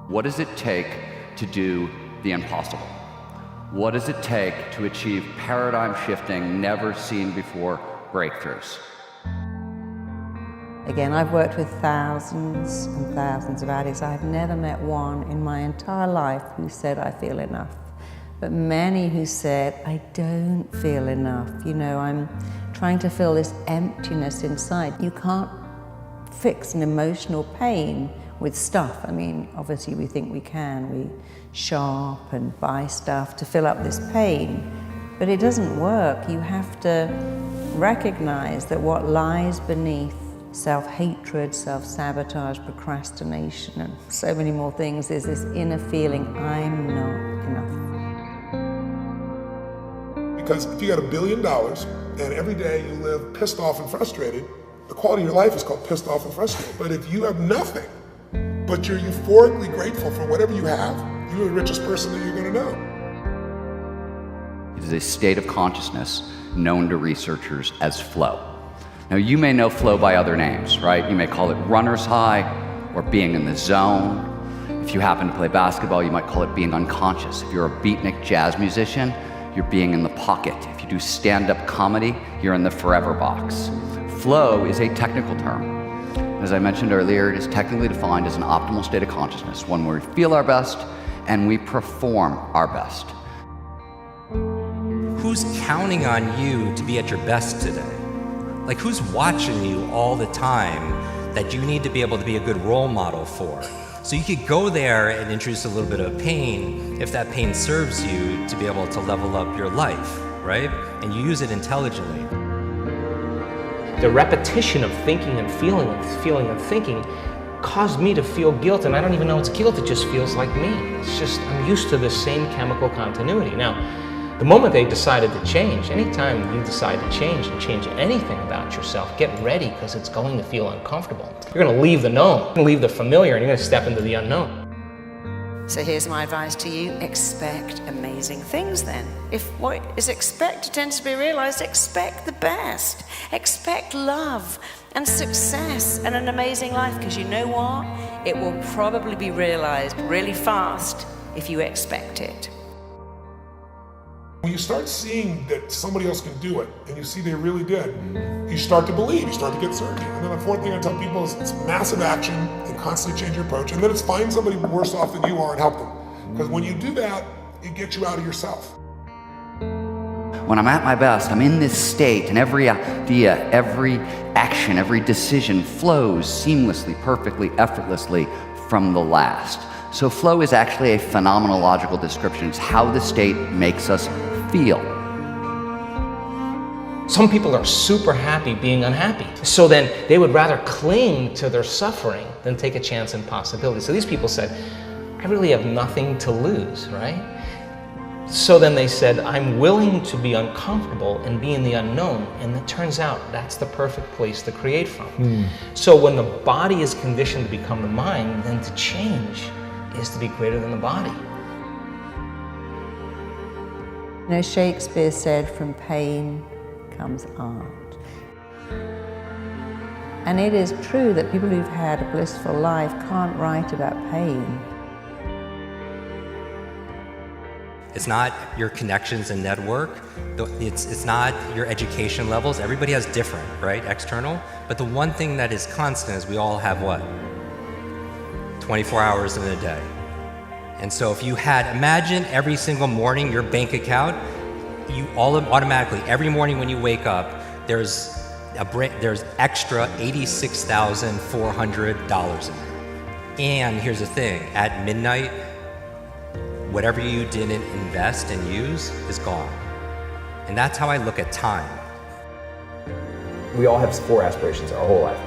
What does it take to do the impossible? What does it take to achieve paradigm-shifting, never-seen-before breakthroughs? Again, I've worked with thousands and thousands of addicts. I've never met one in my entire life who said, I feel enough. But many who said, I don't feel enough. I'm trying to fill this emptiness inside. You can't fix an emotional pain with stuff. Obviously we think we can. We shop and buy stuff to fill up this pain, but it doesn't work. You have to recognize that what lies beneath self-hatred, self-sabotage, procrastination, and so many more things is this inner feeling, I'm not enough. Because if you got $1 billion and every day you live pissed off and frustrated, the quality of your life is called pissed off and frustrated. But if you have nothing, but you're euphorically grateful for whatever you have, you're the richest person that you're going to know. It is a state of consciousness known to researchers as flow. Now, you may know flow by other names, right? You may call it runner's high or being in the zone. If you happen to play basketball, you might call it being unconscious. If you're a beatnik jazz musician, you're being in the pocket. If you do stand-up comedy, you're in the forever box. Flow is a technical term. As I mentioned earlier, it is technically defined as an optimal state of consciousness, one where we feel our best and we perform our best. Who's counting on you to be at your best today? Like, who's watching you all the time that you need to be able to be a good role model for? So you could go there and introduce a little bit of pain if that pain serves you to be able to level up your life, right? And you use it intelligently. The repetition of thinking and feeling and thinking caused me to feel guilt, and I don't even know it's guilt, it just feels like me. It's just, I'm used to the same chemical continuity. Now, the moment they decided to change, anytime you decide to change and change anything about yourself, get ready, because it's going to feel uncomfortable. You're going to leave the known, you're going to leave the familiar, and you're going to step into the unknown. So here's my advice to you: expect amazing things then. If what is expected tends to be realized, expect the best. Expect love and success and an amazing life, because you know what? It will probably be realized really fast if you expect it. When you start seeing that somebody else can do it, and you see they really did, you start to believe, you start to get certainty. And then the fourth thing I tell people is it's massive action and constantly change your approach, and then it's find somebody worse off than you are and help them. Because when you do that, it gets you out of yourself. When I'm at my best, I'm in this state, and every idea, every action, every decision flows seamlessly, perfectly, effortlessly from the last. So flow is actually a phenomenological description. It's how the state makes us feel. Some people are super happy being unhappy. So then they would rather cling to their suffering than take a chance in possibility. So these people said, I really have nothing to lose, right? So then they said, I'm willing to be uncomfortable and be in the unknown. And it turns out that's the perfect place to create from. So when the body is conditioned to become the mind, then to change is to be greater than the body. You know, Shakespeare said, from pain comes art. And it is true that people who've had a blissful life can't write about pain. It's not your connections and network. It's not your education levels. Everybody has different, right, external. But the one thing that is constant is we all have what? 24 hours in a day. And so if you had, imagine every single morning your bank account, you automatically, every morning when you wake up, there's extra $86,400 in there. And here's the thing, at midnight, whatever you didn't invest and use is gone. And that's how I look at time. We all have 4 aspirations our whole life.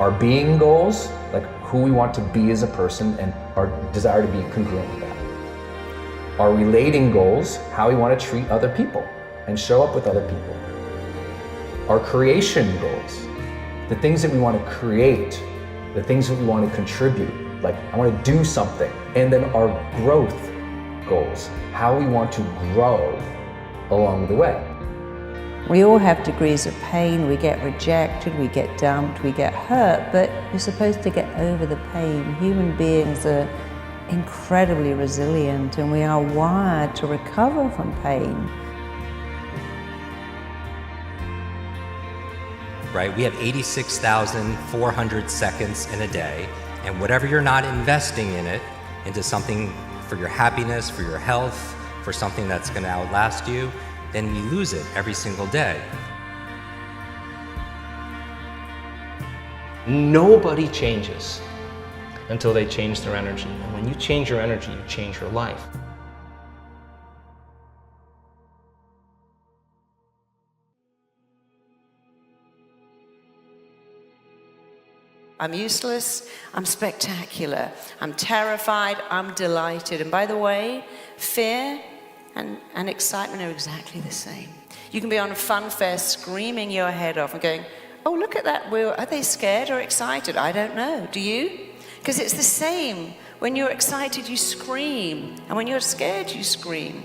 Our being goals, like who we want to be as a person and our desire to be congruent with that. Our relating goals, how we want to treat other people and show up with other people. Our creation goals, the things that we want to create, the things that we want to contribute, like I want to do something. And then our growth goals, how we want to grow along the way. We all have degrees of pain. We get rejected, we get dumped, we get hurt, but you're supposed to get over the pain. Human beings are incredibly resilient, and we are wired to recover from pain. Right, we have 86,400 seconds in a day, and whatever you're not investing in it, into something for your happiness, for your health, for something that's going to outlast you, then we lose it every single day. Nobody changes until they change their energy. And when you change your energy, you change your life. I'm useless, I'm spectacular, I'm terrified, I'm delighted. And by the way, fear and excitement are exactly the same. You can be on a fun fest screaming your head off and going, oh, look at that wheel. Are they scared or excited? I don't know. Do you? Because it's the same. When you're excited, you scream. And when you're scared, you scream.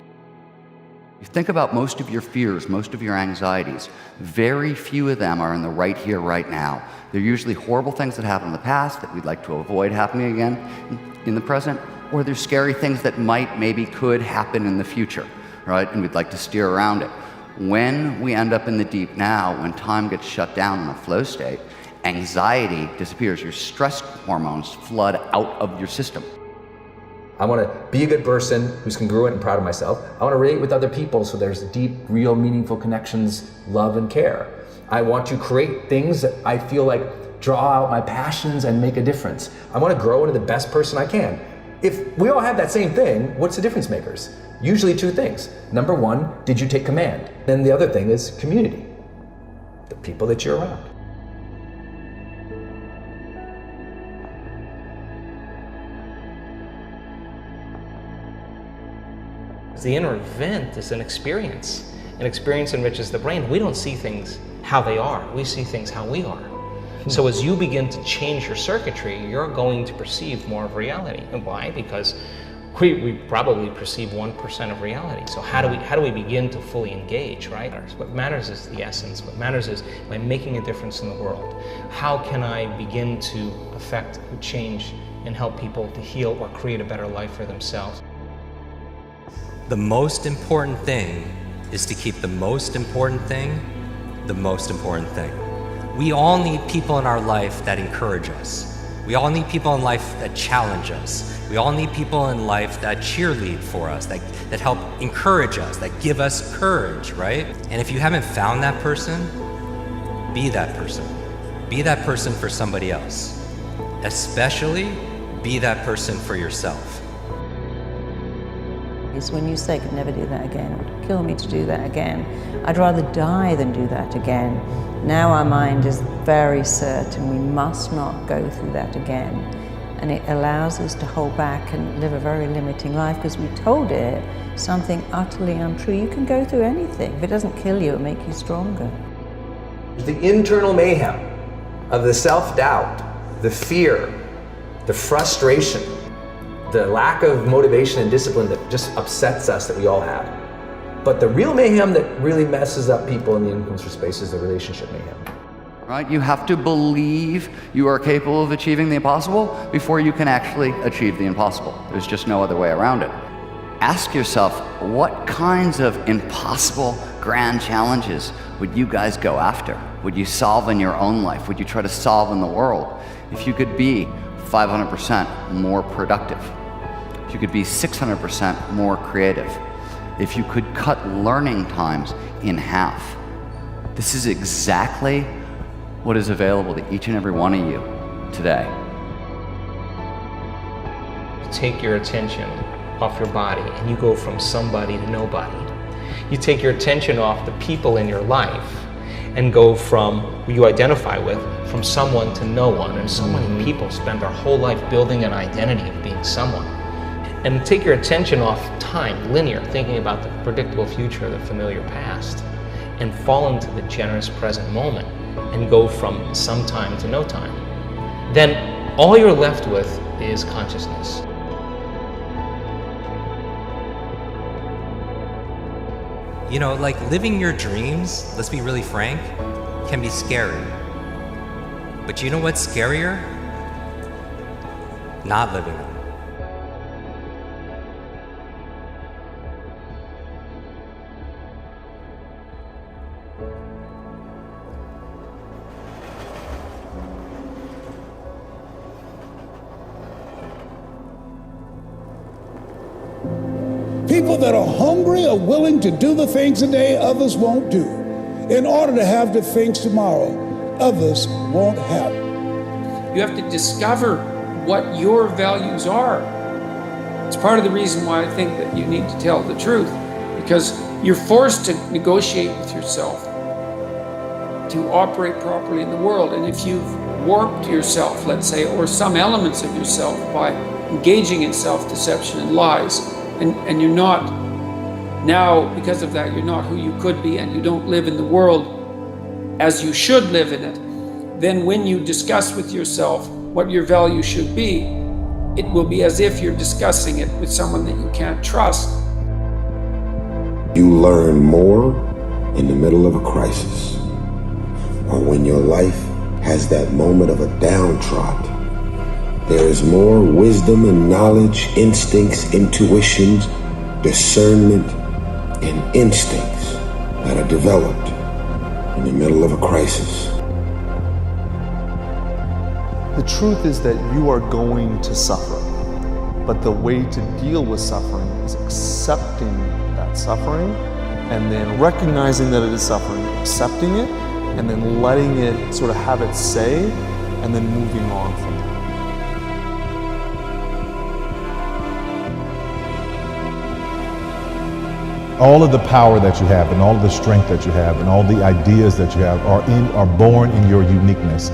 You think about most of your fears, most of your anxieties. Very few of them are in the right here, right now. They're usually horrible things that happened in the past that we'd like to avoid happening again in the present, or there's scary things that maybe could happen in the future, right? And we'd like to steer around it. When we end up in the deep now, when time gets shut down in a flow state, anxiety disappears. Your stress hormones flood out of your system. I want to be a good person who's congruent and proud of myself. I want to relate with other people so there's deep, real, meaningful connections, love, and care. I want to create things that I feel like draw out my passions and make a difference. I want to grow into the best person I can. If we all have that same thing, what's the difference makers? Usually 2 things. Number 1, did you take command? Then the other thing is community, the people that you're around. The inner event is an experience. An experience enriches the brain. We don't see things how they are. We see things how we are. So as you begin to change your circuitry, you're going to perceive more of reality. And why? Because we probably perceive 1% of reality. So how do we begin to fully engage, right? What matters is the essence. What matters is, am I making a difference in the world? How can I begin to affect, change, and help people to heal or create a better life for themselves? The most important thing is to keep the most important thing the most important thing. We all need people in our life that encourage us. We all need people in life that challenge us. We all need people in life that cheerlead for us, that help encourage us, that give us courage, right? And if you haven't found that person, be that person. Be that person for somebody else. Especially be that person for yourself. Is when you say, I could never do that again, it would kill me to do that again. I'd rather die than do that again. Now our mind is very certain we must not go through that again. And it allows us to hold back and live a very limiting life because we told it something utterly untrue. You can go through anything. If it doesn't kill you, it'll make you stronger. The internal mayhem of the self-doubt, the fear, the frustration, the lack of motivation and discipline that just upsets us that we all have. But the real mayhem that really messes up people in the influencer space is the relationship mayhem. Right? You have to believe you are capable of achieving the impossible before you can actually achieve the impossible. There's just no other way around it. Ask yourself, what kinds of impossible grand challenges would you guys go after? Would you solve in your own life? Would you try to solve in the world? If you could be 500% more productive, if you could be 600% more creative, if you could cut learning times in half. This is exactly what is available to each and every one of you today. You take your attention off your body and you go from somebody to nobody. You take your attention off the people in your life and go from who you identify with, from someone to no one. And so many people spend their whole life building an identity of being someone. And take your attention off time, linear, thinking about the predictable future, the familiar past, and fall into the generous present moment and go from some time to no time. Then all you're left with is consciousness. You know, like living your dreams, let's be really frank, can be scary. But you know what's scarier? Not living them. People that are hungry are willing to do the things today others won't do in order to have the things tomorrow others won't have. You have to discover what your values are. It's part of the reason why I think that you need to tell the truth, because you're forced to negotiate with yourself to operate properly in the world. And if you've warped yourself, let's say, or some elements of yourself by engaging in self-deception and lies, and you're not, now because of that, you're not who you could be, and you don't live in the world as you should live in it, then when you discuss with yourself what your value should be, it will be as if you're discussing it with someone that you can't trust. You learn more in the middle of a crisis, or when your life has that moment of a downtrodden. There is more wisdom and knowledge, instincts, intuitions, discernment, and instincts that are developed in the middle of a crisis. The truth is that you are going to suffer, but the way to deal with suffering is accepting that suffering and then recognizing that it is suffering, accepting it, and then letting it sort of have its say, and then moving on from there. All of the power that you have and all of the strength that you have and all the ideas that you have are born in your uniqueness.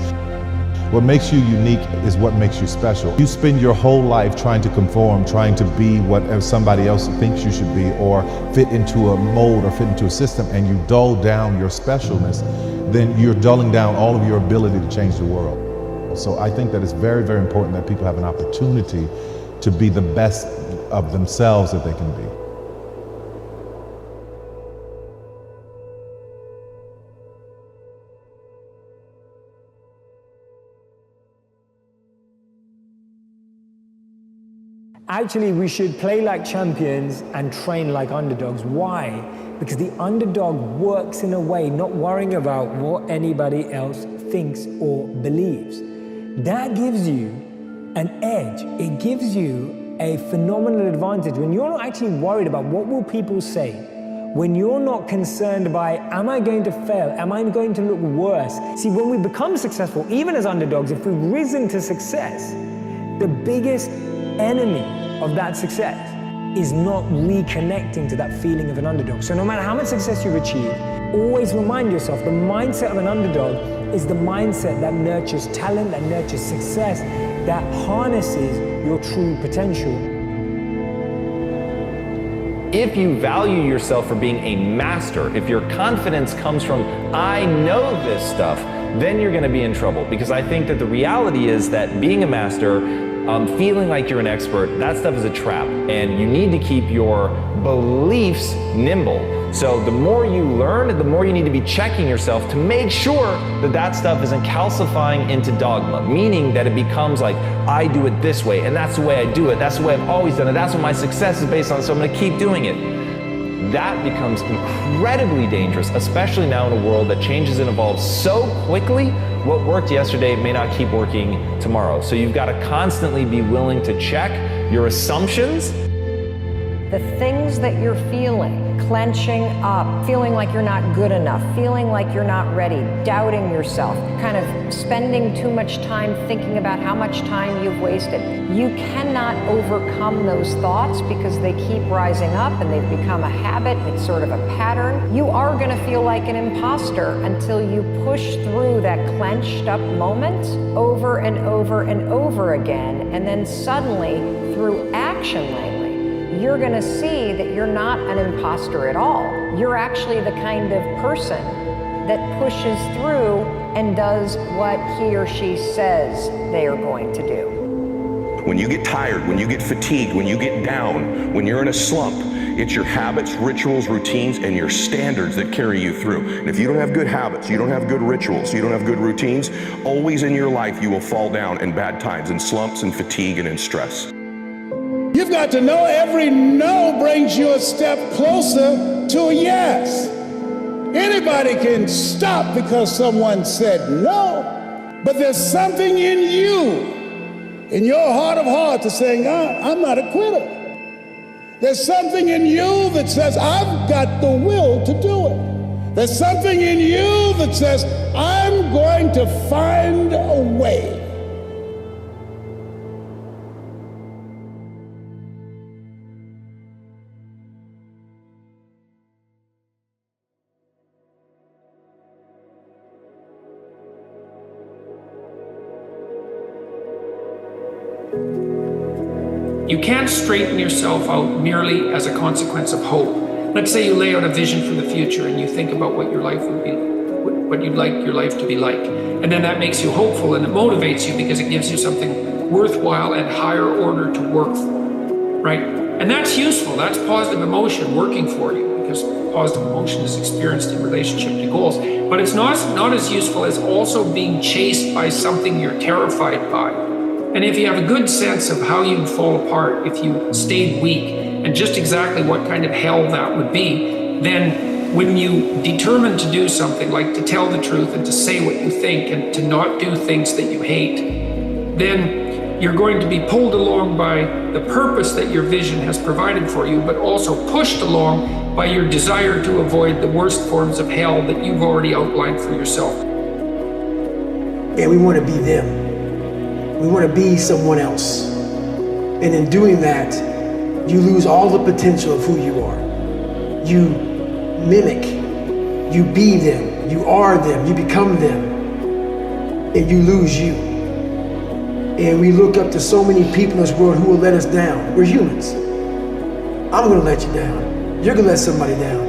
What makes you unique is what makes you special. You spend your whole life trying to conform, trying to be what somebody else thinks you should be, or fit into a mold or fit into a system, and you dull down your specialness, then you're dulling down all of your ability to change the world. So I think that it's very, very important that people have an opportunity to be the best of themselves that they can be. Actually, we should play like champions and train like underdogs. Why? Because the underdog works in a way not worrying about what anybody else thinks or believes. That gives you an edge. It gives you a phenomenal advantage when you're not actually worried about what will people say. When you're not concerned by, am I going to fail? Am I going to look worse? See, when we become successful, even as underdogs, if we've risen to success, the biggest enemy of that success is not reconnecting to that feeling of an underdog. So no matter how much success you've achieved, always remind yourself the mindset of an underdog is the mindset that nurtures talent, that nurtures success, that harnesses your true potential. If you value yourself for being a master, if your confidence comes from, I know this stuff, then you're going to be in trouble. Because I think that the reality is that being a master, feeling like you're an expert, that stuff is a trap. And you need to keep your beliefs nimble. So the more you learn, the more you need to be checking yourself to make sure that that stuff isn't calcifying into dogma, meaning that it becomes like, I do it this way, and that's the way I do it, that's the way I've always done it, that's what my success is based on, so I'm gonna keep doing it. That becomes incredibly dangerous, especially now in a world that changes and evolves so quickly. What worked yesterday may not keep working tomorrow. So you've got to constantly be willing to check your assumptions. The things that you're feeling, clenching up, feeling like you're not good enough, feeling like you're not ready, doubting yourself, kind of spending too much time thinking about how much time you've wasted. You cannot overcome those thoughts because they keep rising up and they've become a habit. It's sort of a pattern. You are going to feel like an imposter until you push through that clenched up moment over and over and over again. And then suddenly, through action language, you're going to see that you're not an imposter at all. You're actually the kind of person that pushes through and does what he or she says they are going to do. When you get tired, when you get fatigued, when you get down, when you're in a slump, it's your habits, rituals, routines, and your standards that carry you through. And if you don't have good habits, you don't have good rituals, you don't have good routines, always in your life you will fall down in bad times, in slumps and fatigue and in stress. You've got to know every no brings you a step closer to a yes. Anybody can stop because someone said no, but there's something in you, in your heart of hearts, that's saying, I'm not a quitter. There's something in you that says, I've got the will to do it. There's something in you that says, I'm going to find a way. You can't straighten yourself out merely as a consequence of hope. Let's say you lay out a vision for the future and you think about what your life would be, what you'd like your life to be like. And then that makes you hopeful and it motivates you because it gives you something worthwhile and higher order to work for, right? And that's useful. That's positive emotion working for you because positive emotion is experienced in relationship to goals. But it's not as useful as also being chased by something you're terrified by. And if you have a good sense of how you'd fall apart if you stayed weak and just exactly what kind of hell that would be, then when you determine to do something like to tell the truth and to say what you think and to not do things that you hate, then you're going to be pulled along by the purpose that your vision has provided for you, but also pushed along by your desire to avoid the worst forms of hell that you've already outlined for yourself. And we want to be them. We want to be someone else. And in doing that, you lose all the potential of who you are. You mimic, you be them, you are them, you become them, and you lose you. And we look up to so many people in this world who will let us down. We're humans. I'm gonna let you down. You're gonna let somebody down.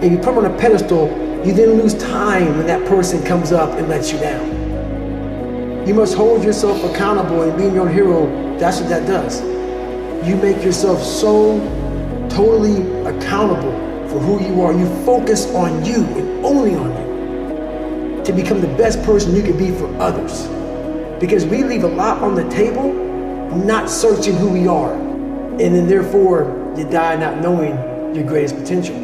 And you put them on a pedestal, you then lose time when that person comes up and lets you down. You must hold yourself accountable, and being your hero, that's what that does. You make yourself so totally accountable for who you are. You focus on you and only on you to become the best person you can be for others. Because we leave a lot on the table, not searching who we are. And then therefore, you die not knowing your greatest potential.